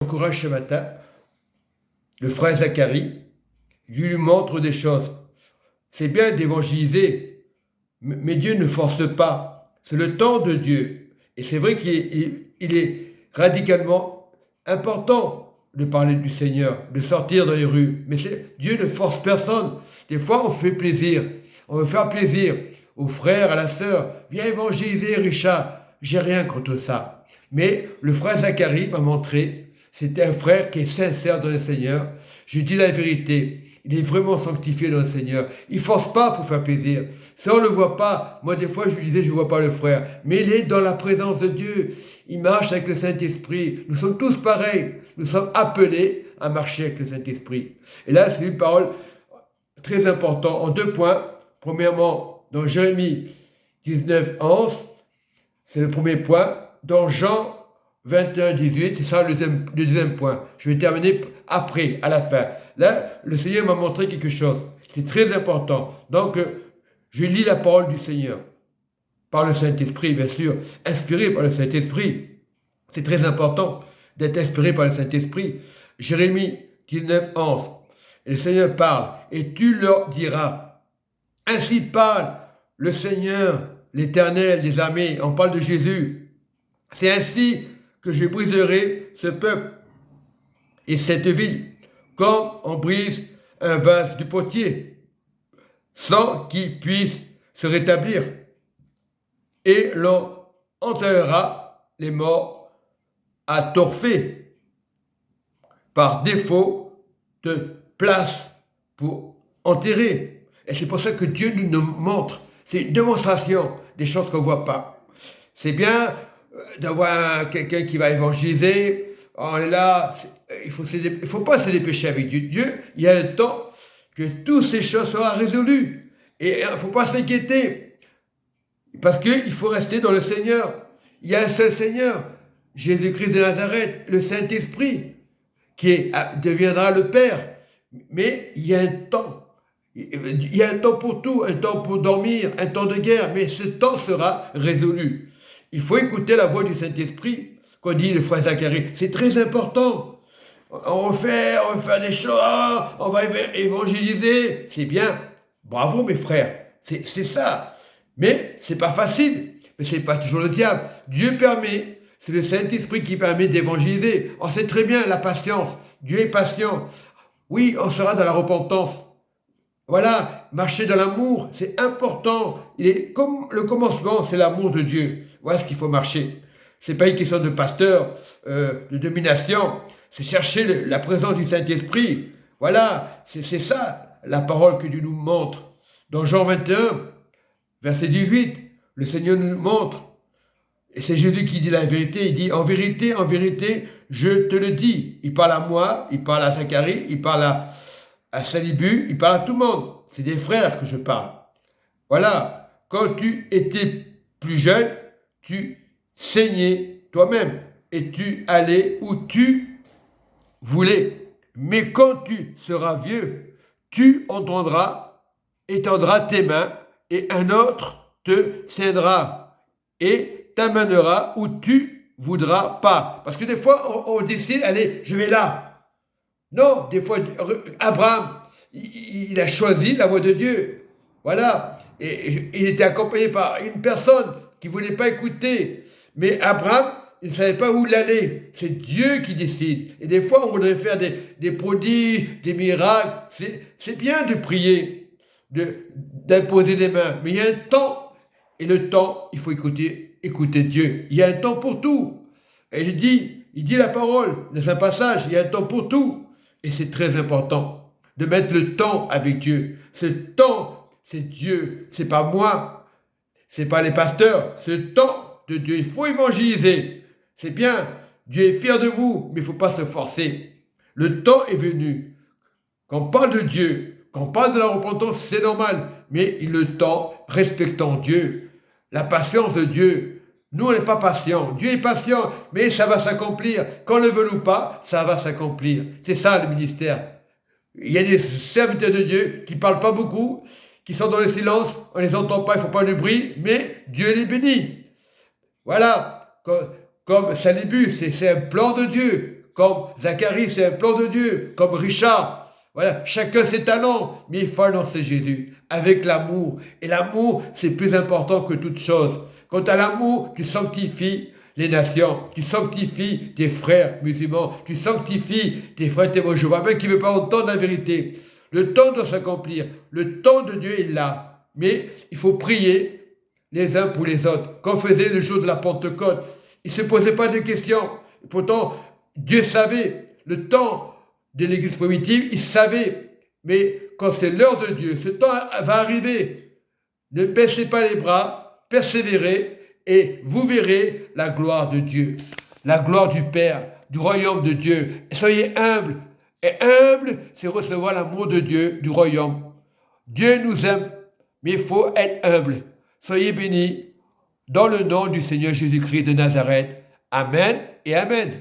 Encourage ce matin le frère Zacharie, Dieu lui montre des choses. C'est bien d'évangéliser, mais Dieu ne force pas. C'est le temps de Dieu. Et c'est vrai qu'il est radicalement important de parler du Seigneur, de sortir dans les rues. Mais Dieu ne force personne. Des fois, on fait plaisir. On veut faire plaisir aux frères, à la sœur. Viens évangéliser, Richard. J'ai rien contre ça. Mais le frère Zacharie m'a montré, c'était un frère qui est sincère dans le Seigneur. Je dis la vérité. Il est vraiment sanctifié dans le Seigneur. Il ne force pas pour faire plaisir. Ça, on ne le voit pas. Moi, des fois, je lui disais, je ne vois pas le frère. Mais il est dans la présence de Dieu. Il marche avec le Saint-Esprit. Nous sommes tous pareils. Nous sommes appelés à marcher avec le Saint-Esprit. Et là, c'est une parole très importante en 2 points. Premièrement, dans Jérémie 19, 11, c'est le premier point. Dans Jean 21, 18, c'est ça le deuxième point. Je vais terminer après, à la fin. Là, le Seigneur m'a montré quelque chose. C'est très important. Donc, je lis la parole du Seigneur. Par le Saint-Esprit, bien sûr. Inspiré par le Saint-Esprit. C'est très important d'être inspiré par le Saint-Esprit. Jérémie 19, 11. Et le Seigneur parle. Et tu leur diras. Ainsi parle le Seigneur, l'Éternel des armées. On parle de Jésus. C'est ainsi que je briserai ce peuple et cette ville, comme on brise un vase du potier, sans qu'il puisse se rétablir. Et l'on enterrera les morts à Torphée, par défaut de place pour enterrer. Et c'est pour ça que Dieu nous montre, c'est une démonstration des choses qu'on ne voit pas. C'est bien d'avoir quelqu'un qui va évangéliser. On est là, il faut pas se dépêcher avec Dieu. Dieu, il y a un temps que toutes ces choses seront résolues. Et il ne faut pas s'inquiéter. Parce qu'il faut rester dans le Seigneur. Il y a un seul Seigneur, Jésus-Christ de Nazareth, le Saint-Esprit, qui deviendra le Père. Mais il y a un temps. Il y a un temps pour tout, un temps pour dormir, un temps de guerre. Mais ce temps sera résolu. Il faut écouter la voix du Saint-Esprit, qu'on dit le frère Zacharie. C'est très important. On va faire des choses, on va évangéliser. C'est bien. Bravo mes frères. C'est ça. Mais c'est pas facile. Mais c'est pas toujours le diable. Dieu permet. C'est le Saint-Esprit qui permet d'évangéliser. On sait très bien la patience. Dieu est patient. Oui, on sera dans la repentance. Voilà, marcher dans l'amour, c'est important. Comme le commencement, c'est l'amour de Dieu. Voilà ce qu'il faut marcher. C'est pas une question de pasteur, de domination. C'est chercher la présence du Saint-Esprit. Voilà, c'est ça la parole que Dieu nous montre. Dans Jean 21, verset 18, le Seigneur nous montre. Et c'est Jésus qui dit la vérité. Il dit, en vérité, je te le dis. Il parle à moi, il parle à Zacharie, il parle à Salibu, il parle à tout le monde. C'est des frères que je parle. Voilà. Quand tu étais plus jeune, tu saignais toi-même et tu allais où tu voulais. Mais quand tu seras vieux, tu étendras tes mains et un autre te tiendra et t'amènera où tu voudras pas. Parce que des fois, on décide, allez, je vais là. Non, des fois, Abraham, il a choisi la voie de Dieu. Voilà. Et il était accompagné par une personne qui ne voulait pas écouter. Mais Abraham, il ne savait pas où il allait. C'est Dieu qui décide. Et des fois, on voudrait faire des prodiges, des miracles. C'est bien de prier, d'imposer des mains. Mais il y a un temps. Et le temps, il faut écouter Dieu. Il y a un temps pour tout. Et il dit la parole dans un passage, il y a un temps pour tout. Et c'est très important de mettre le temps avec Dieu. Ce temps, c'est Dieu. C'est pas moi. C'est pas les pasteurs. C'est le temps de Dieu. Il faut évangéliser. C'est bien. Dieu est fier de vous, mais il ne faut pas se forcer. Le temps est venu. Quand on parle de Dieu, quand on parle de la repentance, c'est normal. Mais le temps, respectant Dieu, la patience de Dieu. Nous, on n'est pas patients. Dieu est patient, mais ça va s'accomplir. Qu'on le veuille ou pas, ça va s'accomplir. C'est ça le ministère. Il y a des serviteurs de Dieu qui ne parlent pas beaucoup, qui sont dans le silence, on ne les entend pas, il ne faut pas de bruit, mais Dieu les bénit. Voilà. Comme Salibu, c'est un plan de Dieu. comme Zacharie, c'est un plan de Dieu, comme Richard. Voilà, chacun ses talents, mais il faut annoncer Jésus avec l'amour. Et l'amour, c'est plus important que toute chose. Quant à l'amour, tu sanctifies les nations, tu sanctifies tes frères musulmans, tu sanctifies tes frères témoins Jéhovah, même qui ne veulent pas entendre la vérité. Le temps doit s'accomplir, le temps de Dieu est là. Mais il faut prier les uns pour les autres, comme faisait le jour de la Pentecôte. Ils ne se posaient pas de questions. Pourtant, Dieu savait le temps de l'Église primitive, il savait. Mais quand c'est l'heure de Dieu, ce temps va arriver. Ne baissez pas les bras, persévérez, et vous verrez la gloire de Dieu, la gloire du Père, du royaume de Dieu. Et soyez humbles. Et humble, c'est recevoir l'amour de Dieu, du royaume. Dieu nous aime, mais il faut être humble. Soyez bénis dans le nom du Seigneur Jésus-Christ de Nazareth. Amen et Amen.